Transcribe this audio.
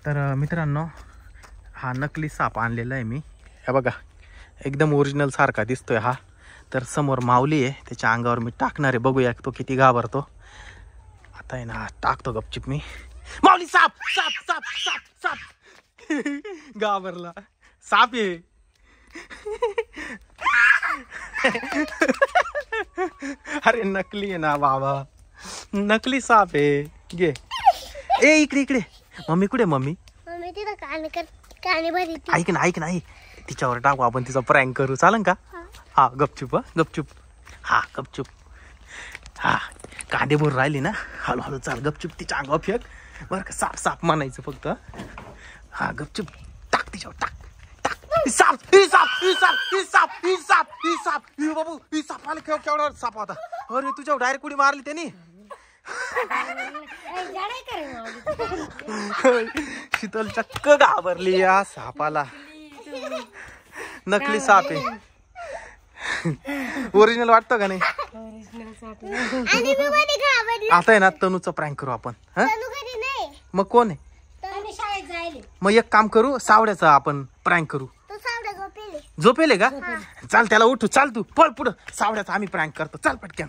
तर मित्रांनो हा नकली साप आणलेला आहे मी, हे बघा एकदम ओरिजिनल सारखा दिसतोय हा. तर समोर माऊली आहे, त्याच्या अंगावर मी टाकणार आहे, बघूया तो किती घाबरतो. आता आहे ना टाकतो गपचिप मी. माऊली साप साप साप साप साप घाबरला, साप आहे. अरे नकली आहे ना बाबा, नकली साप आहे. घे ए इकडे इकडे. मम्मी कुठे मम्मी? मम्मी तिथं काने भरी. ऐक ना ऐक ना, तिच्यावर टाकू आपण, तिचा प्रँक करू, चालन का? हा गपचूप, गपचूप, हा गपचूप. हा कांदे भरून राहिली ना, हळूहळू चाल गपचूप, तिच्या अंगावर फेक बरं का. साप साप म्हणायचं फक्त. हा गपचूप टाक तिच्यावर, टाक टाक. साप ही साप ही साप ही साप ही साप ही साप ही बाबू ही साप आले. केवढा साप होता. अरे तुझ्यावर डायरेक्ट उडी मारली त्यांनी. शीतल चक्क घाबरली या सापाला. नकली साप आहे. ओरिजिनल वाटतं का नाही? आता आहे ना तनूचा प्रँक करू आपण. मग कोण आहे? मग एक काम करू, सावड्याचा आपण प्रँक करू. झोपेले का? चाल त्याला उठू, चाल तू पळ पुढं. सावड्याचा आम्ही प्रँक करतो, चाल पटकन.